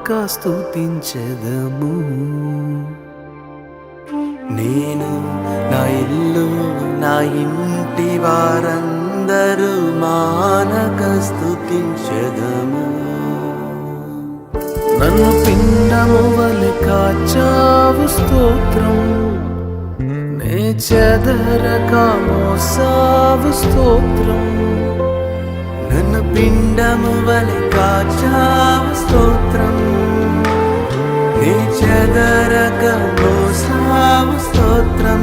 మానక స్తుతించెదము. నేను నా ఇల్లు నా ఇంటి వారందరూ మానక స్తుతించెదము. నన్ను పిండము వలె కాచావు స్తోత్రం, నే చెదరక మోసావు స్తోత్రం. నన్ను పిండము వలె కాచావు స్తోత్రం, నే చెదరక మోసావు స్తోత్రం.